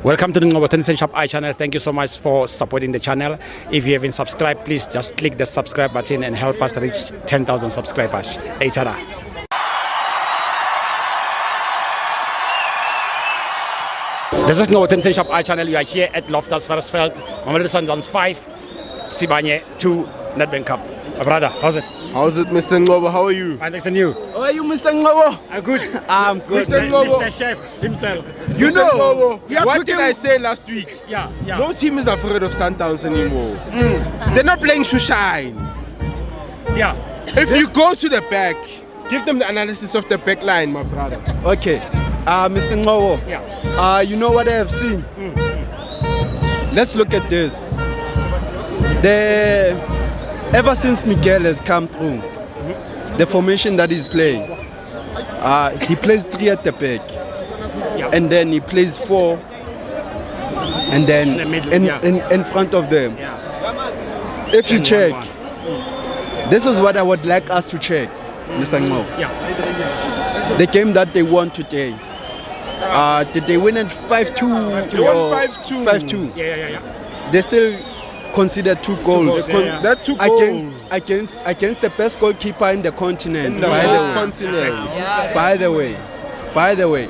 Welcome to the Ngobo Shop I channel. Thank you so much for supporting the channel. If you haven't subscribed, please just click the subscribe button and help us reach 10,000 subscribers. Eitada. This is Ngobo Shop I channel. We are here at Loftus Versfeld. Mamelodi Sundowns 5, Sibanye 2, Nedbank Cup. Brother, how's it? How's it, Mr. Ngobo? How are you? Fine, thanks, and you? How are you, Mr. Ngobo? I'm good. I'm good. Mr. Ngobo. Mr. Chef himself. You know, what did I say last week? Yeah. No team is afraid of Sundowns anymore. They're not playing to shine. Yeah. If you go to the back, give them the analysis of the back line, my brother. Okay. Mr. Ngobo. Yeah. You know what I have seen? Let's look at this. Ever since Miguel has come through, the formation that he's playing, he plays 3 at the back, and then he plays 4, and then in front of them. If you check, this is what I would like us to check, Mr. Ngo. The game that they won today, did they win it 5-2? They won 5-2. 5-2. Yeah. They still considered 2 goals. That's 2 goals against the best goalkeeper in the continent. By the way. By the way.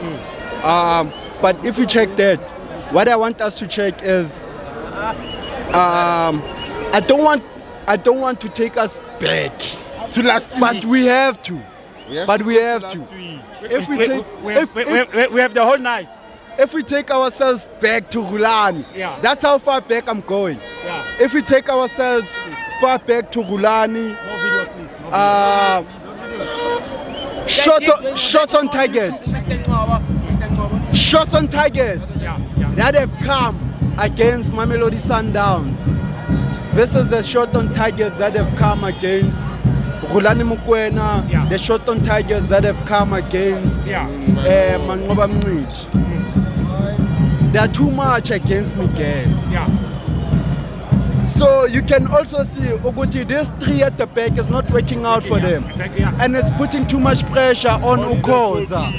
But if you check that, what I want us to check is, I don't want to take us back to last week. But we have to. We have to. We have the whole night. If we take ourselves back to Rulani, that's how far back I'm going. If we take ourselves far back to Rulani, shots on target. Shots on targets that have come against Mamelodi Sundowns. This is the shot on targets that have come against Rulani Mukwena, the shot on targets that have come against Mangoba Mnich. They are too much against Miguel. So you can also see Uguti, this 3 at the back is not working out for them. And it's putting too much pressure on Khoza.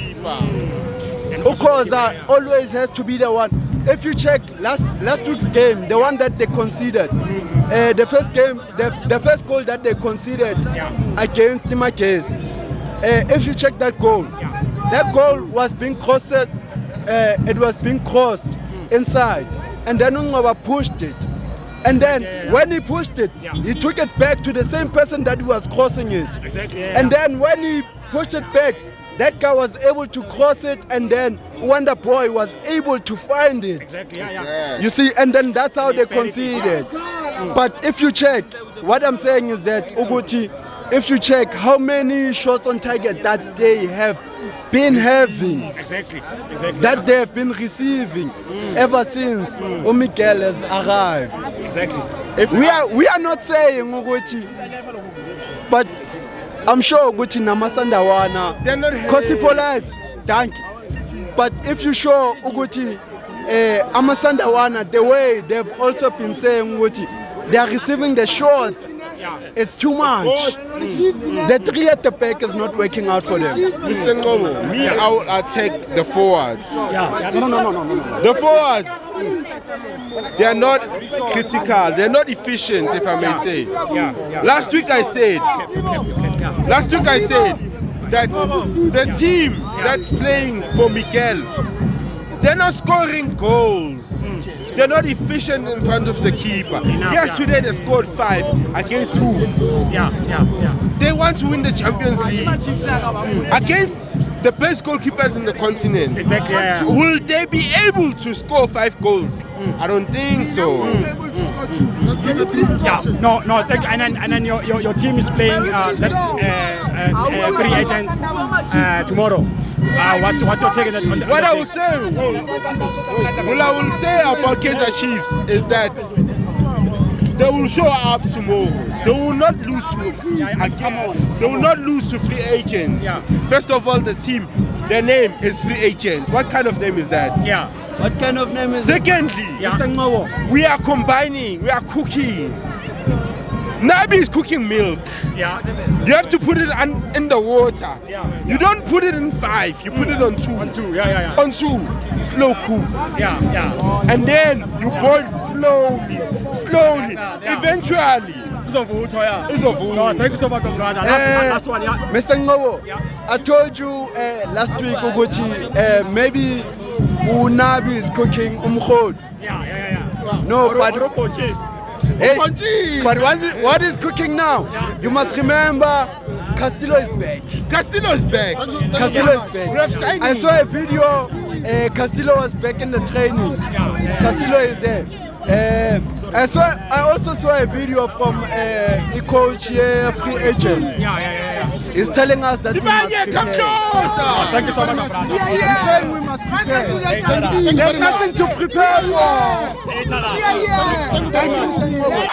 Khoza always has to be the one. If you check last week's game, the one that they conceded, the first goal that they conceded against Timakes, if you check that goal was being crossed. It was being crossed inside, and then Ngoba pushed it, and then when he pushed it, he took it back to the same person that was crossing it. And then when he pushed it back, that guy was able to cross it, and then Wonder Boy was able to find it. You see, and then that's how they conceded. But if you check, what I'm saying is that Uguti, if you check how many shots on target that they have been having, that they have been receiving ever since Miguel has arrived. We are not saying Uguti, but I'm sure Uguti Namasandawana, Kosi for life, thank you. But if you show Uguti Amasandawana, the way they've also been saying Uguti, they are receiving the shots. It's too much. The 3 at the back is not working out for them. Mr. Ngobo, I will attack the forwards. No. The forwards, they are not critical. They are not efficient, if I may say. Last week I said that the team that's playing for Miguel, they're not scoring goals. They're not efficient in front of the keeper. Yesterday they scored 5 against who? They want to win the Champions League against the best goalkeepers in the continent. Will they be able to score 5 goals? I don't think so. No. Thank you. And then your team is playing free agents tomorrow. What's your take on that? What I will say about Kaizer Chiefs is that they will show up tomorrow. They will not lose They will not lose to free agents. First of all, the team, their name is free agent. What kind of name is that? What kind of name is Secondly, Mr. Ngobo? we are combining, we are cooking. Nabi is cooking milk. Yeah. You have to put it in the water. Yeah. You don't put it in 5. You put it on 2. On 2. Yeah. On 2. Slow cook. Yeah. And then you boil slowly. Yeah. Eventually. It's a vote. No, thank you so much, brother. Last one, yeah. Mr. Ngobo, Yeah. I told you last week, Uguti, maybe Unabi is cooking umkhod. Yeah. No, but hey, Cheese. but what is cooking now? Yeah. You must remember, Castillo is back. Castillo is back. Castillo is We have back. signed I him. saw a video. Castillo was back in the training. Castillo is there. I also saw a video from a coach free agent. Yeah. He's telling us that we must Sibanye, come prepare. closer. Thank you so much, brother. He's saying we must prepare. There's nothing to prepare for. Thank you.